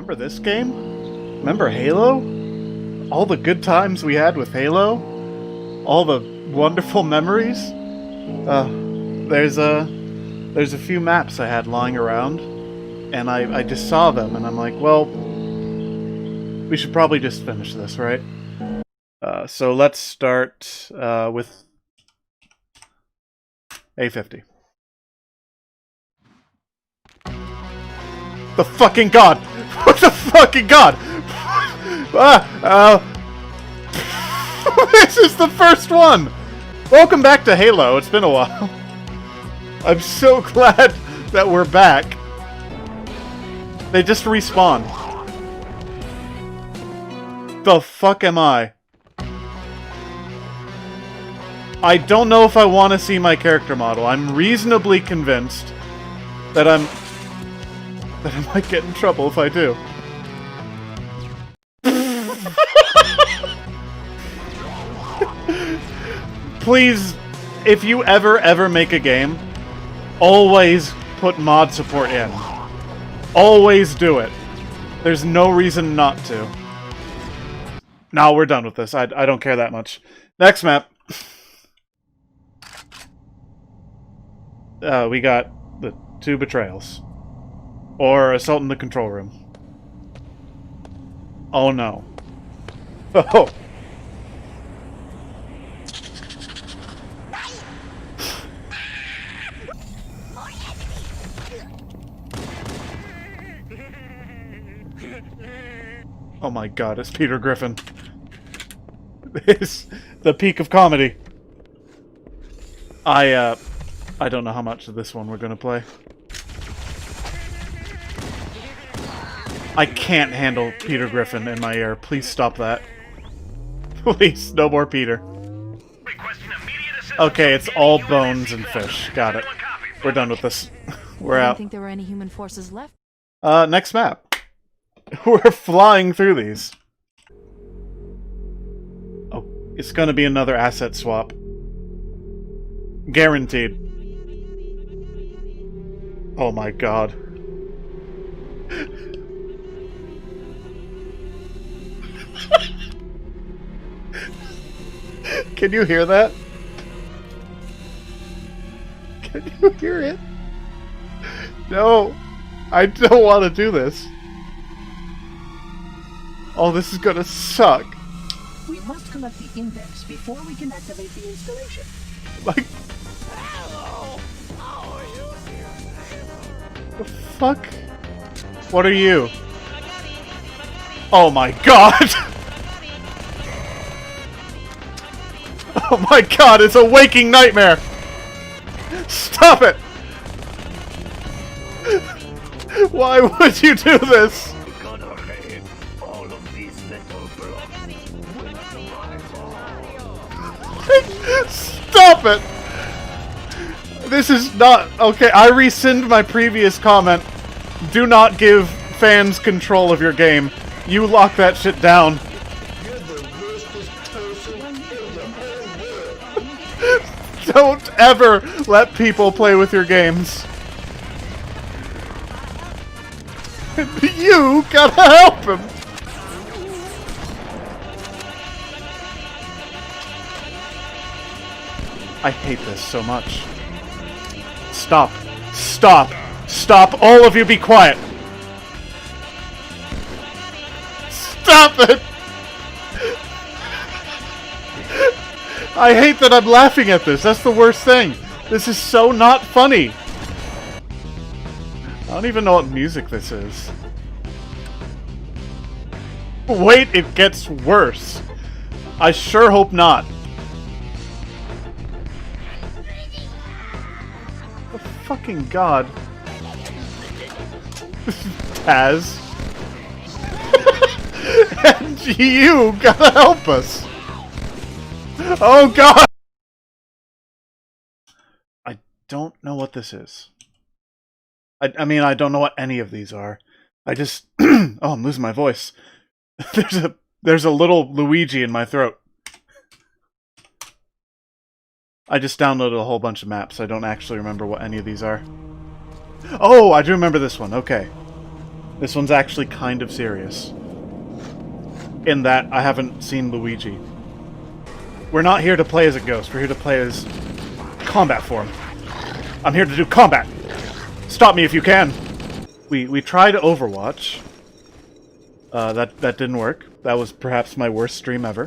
Remember this game? Remember Halo? All the good times we had with Halo? All the wonderful memories? There's a few maps I had lying around, and I just saw them, and I'm like, well, we should probably just finish this, right? So let's start with A50. The fucking god! What the fucking god? This is the first one! Welcome back to Halo. It's been a while. I'm so glad that we're back. They just respawned. The fuck am I? I don't know if I want to see my character model. I'm reasonably convinced that I might get in trouble if I do. Please, if you ever make a game, always put mod support in. Always do it. There's no reason not to. No, we're done with this. I don't care that much. Next map. We got the 2 betrayals. Or assault in the control room. Oh no. Oh. Oh my god, it's Peter Griffin. It's the peak of comedy. I don't know how much of this one we're gonna play. I can't handle Peter Griffin in my ear. Please stop that. Please, no more Peter. Okay, it's all bones and fish. Got it. We're done with this. We're out. I didn't think there were any human forces left. Next map. We're flying through these. Oh, it's gonna be another asset swap. Guaranteed. Oh my god. Can you hear that? Can you hear it? No, I don't want to do this. Oh, this is gonna suck. We must collect the index before we can activate the installation. Like, the fuck? What are you? Oh my god! Oh my god, it's a waking nightmare! Stop it! Why would you do this? Stop it! This is not... Okay, I rescind my previous comment. Do not give fans control of your game. You lock that shit down. Don't ever let people play with your games. You gotta help him! I hate this so much. Stop. Stop. Stop. All of you be quiet. Stop it! I hate that I'm laughing at this. That's the worst thing. This is so not funny. I don't even know what music this is. Wait, it gets worse. I sure hope not. Oh, fucking god. Taz. And you gotta help us. Oh god! I don't know what this is. I mean, I don't know what any of these are. I just... oh, I'm losing my voice. There's a little Luigi in my throat. I just downloaded a whole bunch of maps. I don't actually remember what any of these are. Oh, I do remember this one. Okay. This one's actually kind of serious. In that I haven't seen Luigi. We're not here to play as a ghost. We're here to play as combat form. I'm here to do combat. Stop me if you can. We tried Overwatch. That didn't work. That was perhaps my worst stream ever.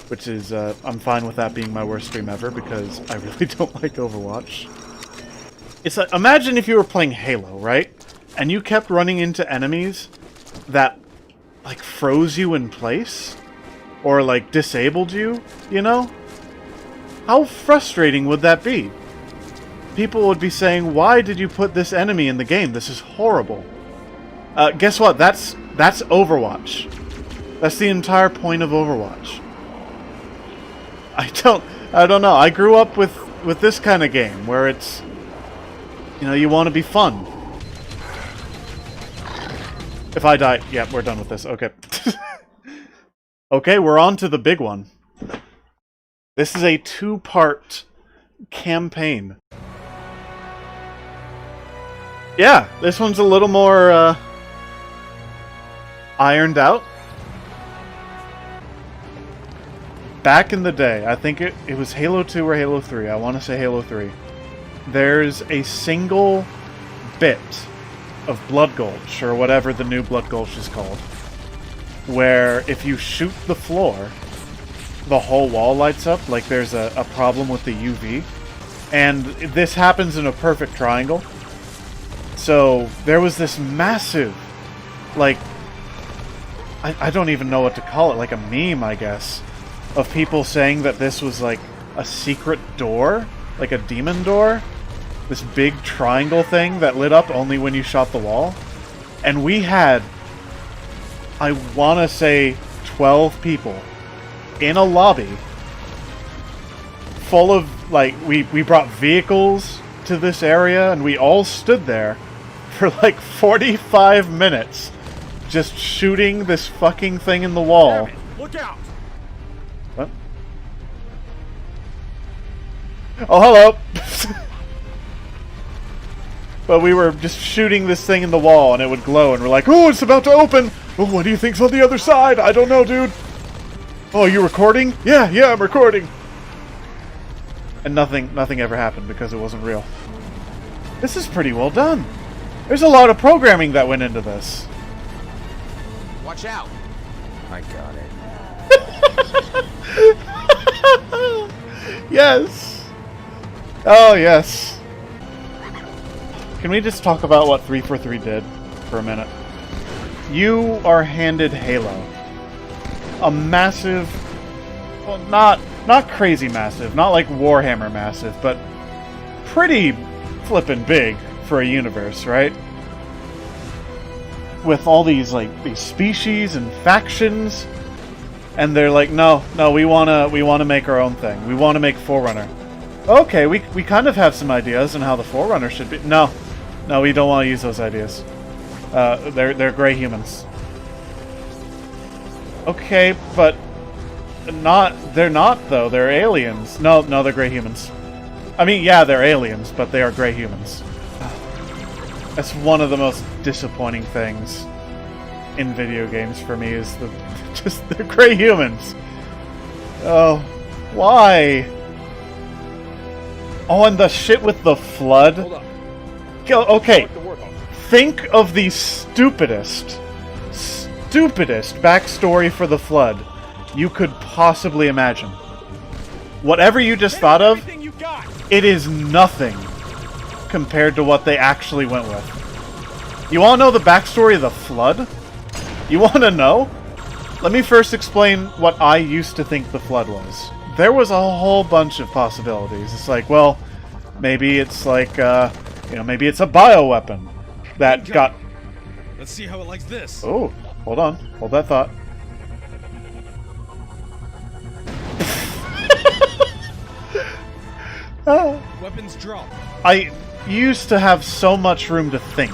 Which is, I'm fine with that being my worst stream ever because I really don't like Overwatch. It's like, imagine if you were playing Halo, right? And you kept running into enemies that, like, froze you in place? Or, like, disabled you, you know? How frustrating would that be? People would be saying, why did you put this enemy in the game? This is horrible. Guess what? That's Overwatch. That's the entire point of Overwatch. I don't know. I grew up with this kind of game where it's, you know, you want to be fun. If I die, yeah, we're done with this. Okay. Okay, we're on to the big one. This is a 2-part campaign. Yeah, this one's a little more ironed out. Back in the day, I think it was Halo 2 or Halo 3. I want to say Halo 3. There's a single bit of Blood Gulch, or whatever the new Blood Gulch is called, where if you shoot the floor, the whole wall lights up, like there's a problem with the UV. And this happens in a perfect triangle. So there was this massive, like, I don't even know what to call it, like a meme, I guess, of people saying that this was like a secret door, like a demon door. This big triangle thing that lit up only when you shot the wall. And we had, I want to say, 12 people in a lobby full of, like, we brought vehicles to this area and we all stood there for like 45 minutes just shooting this fucking thing in the wall. Look out! What? Oh, hello! But we were just shooting this thing in the wall and it would glow and we're like, oh, it's about to open! Oh, what do you think's on the other side? I don't know, dude. Oh, are you recording? Yeah, I'm recording. And nothing ever happened because it wasn't real. This is pretty well done. There's a lot of programming that went into this. Watch out! I got it. Yes. Oh, yes. Can we just talk about what 343 did for a minute? You are handed Halo. A massive, well, not crazy massive, not like Warhammer massive, but pretty flippin' big for a universe, right? With all these species and factions, and they're like, no, we wanna make our own thing. We wanna make Forerunner. Okay, we kind of have some ideas on how the Forerunner should be. No, we don't want to use those ideas. They're gray humans. Okay, but they're not though. They're aliens. No, they're gray humans. I mean, yeah, they're aliens, but they are gray humans. That's one of the most disappointing things in video games for me is they're gray humans. Oh, why? Oh, and the shit with the flood. Hold up. Okay, think of the stupidest backstory for the flood you could possibly imagine. Whatever you just thought of, it is nothing compared to what they actually went with. You want to know the backstory of the flood? You want to know? Let me first explain what I used to think the flood was. There was a whole bunch of possibilities. It's like, well, maybe it's like, maybe it's a bioweapon that got... Let's see how it likes this. Oh, hold on. Hold that thought. Weapons drop. I used to have so much room to think.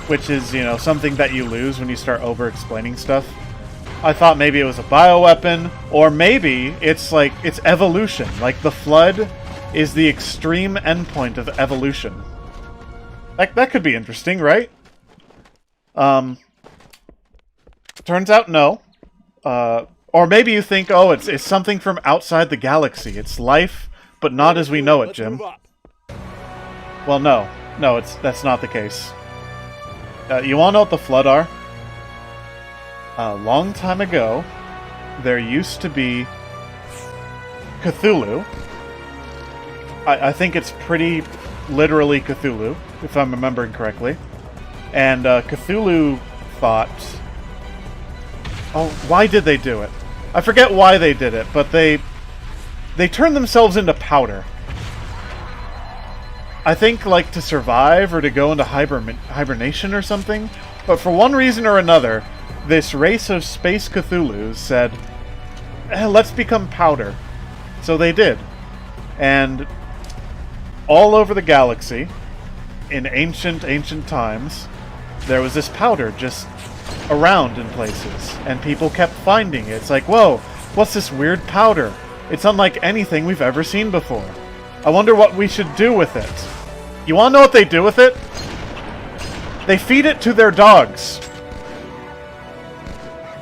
Which is, something that you lose when you start over-explaining stuff. I thought maybe it was a bioweapon, or maybe it's evolution. Like the flood is the extreme endpoint of evolution. That could be interesting, right? Turns out no. Or maybe you think, oh, it's something from outside the galaxy. It's life, but not as we know it, Jim. Well, no. No, that's not the case. You wanna know what the Flood are? A long time ago, there used to be Cthulhu. I think it's pretty literally Cthulhu, if I'm remembering correctly. And Cthulhu thought... Oh, why did they do it? I forget why they did it, but they turned themselves into powder. I think, like, to survive or to go into hibernation or something. But for one reason or another, this race of space Cthulhus said, let's become powder. So they did. And all over the galaxy, in ancient times, there was this powder just around in places. And people kept finding it. It's like, whoa, what's this weird powder? It's unlike anything we've ever seen before. I wonder what we should do with it. You want to know what they do with it? They feed it to their dogs.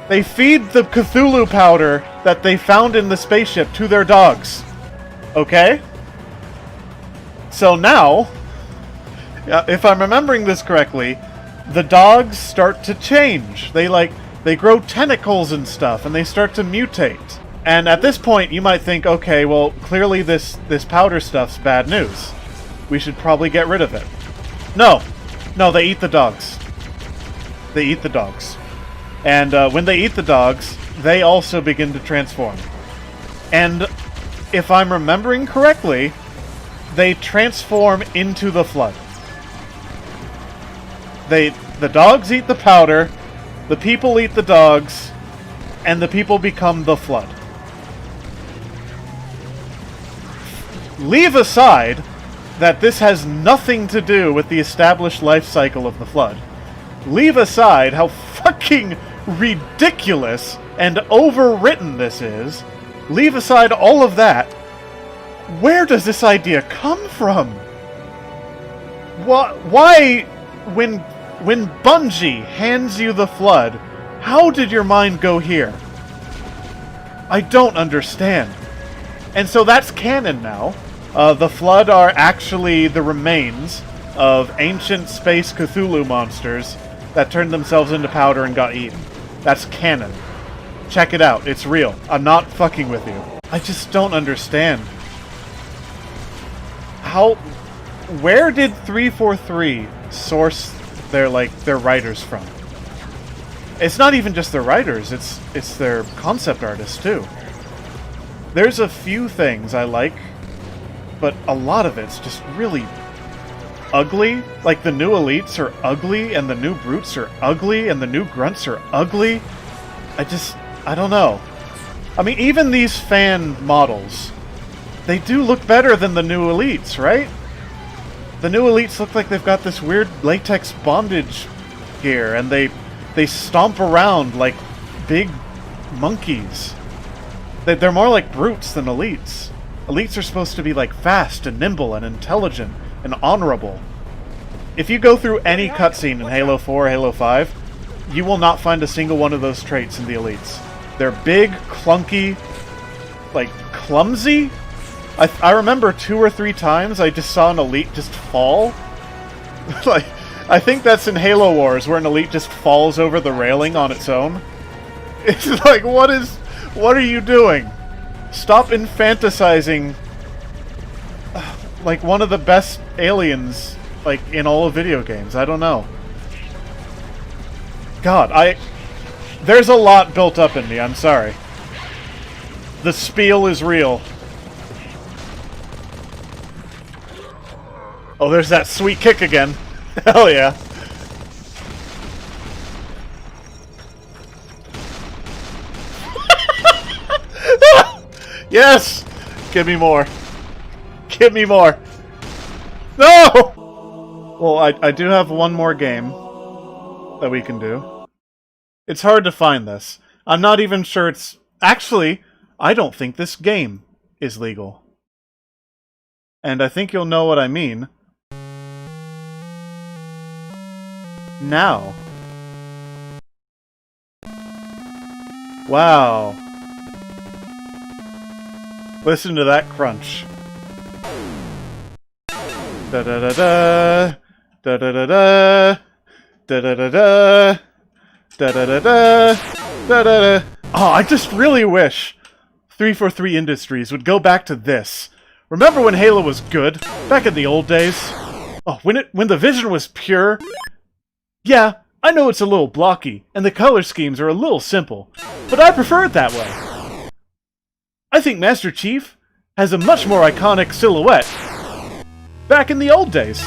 They feed the Cthulhu powder that they found in the spaceship to their dogs. Okay? So now, if I'm remembering this correctly, the dogs start to change. They grow tentacles and stuff, and they start to mutate. And at this point, you might think, okay, well, clearly this powder stuff's bad news. We should probably get rid of it. No, they eat the dogs. They eat the dogs. And when they eat the dogs, they also begin to transform. And if I'm remembering correctly, they transform into the Flood. The dogs eat the powder, the people eat the dogs, and the people become the Flood. Leave aside that this has nothing to do with the established life cycle of the Flood. Leave aside how fucking ridiculous and overwritten this is. Leave aside all of that. Where does this idea come from? Why, when Bungie hands you the Flood, how did your mind go here? I don't understand. And so that's canon now. The Flood are actually the remains of ancient space Cthulhu monsters that turned themselves into powder and got eaten. That's canon. Check it out. It's real. I'm not fucking with you. I just don't understand. Where did 343 source their writers from? It's not even just their writers, it's their concept artists too. There's a few things I like, but a lot of it's just really ugly. Like, the new elites are ugly, and the new brutes are ugly, and the new grunts are ugly. I don't know. I mean, even these fan models, they do look better than the new elites, right? The new elites look like they've got this weird latex bondage gear, and they stomp around like big monkeys. They're more like brutes than elites. Elites are supposed to be like fast and nimble and intelligent and honorable. If you go through any cutscene in Halo 4 or Halo 5, you will not find a single one of those traits in the elites. They're big, clunky, like clumsy. I remember 2 or 3 times I just saw an elite just fall. Like, I think that's in Halo Wars, where an elite just falls over the railing on its own. It's like, what are you doing? Stop infanticizing like one of the best aliens like in all of video games. I don't know. God, there's a lot built up in me, I'm sorry. The spiel is real. Oh, there's that sweet kick again. Hell yeah. Yes! Give me more. Give me more. No! Well, I do have one more game that we can do. It's hard to find this. I'm not even sure it's... Actually, I don't think this game is legal. And I think you'll know what I mean now. Wow. Listen to that crunch. Da da da da da da da da da da da da da da da da da da. Oh, I just really wish 343 Industries would go back to this. Remember when Halo was good? Back in the old days? Oh, when the vision was pure? Yeah, I know it's a little blocky, and the color schemes are a little simple, but I prefer it that way. I think Master Chief has a much more iconic silhouette back in the old days.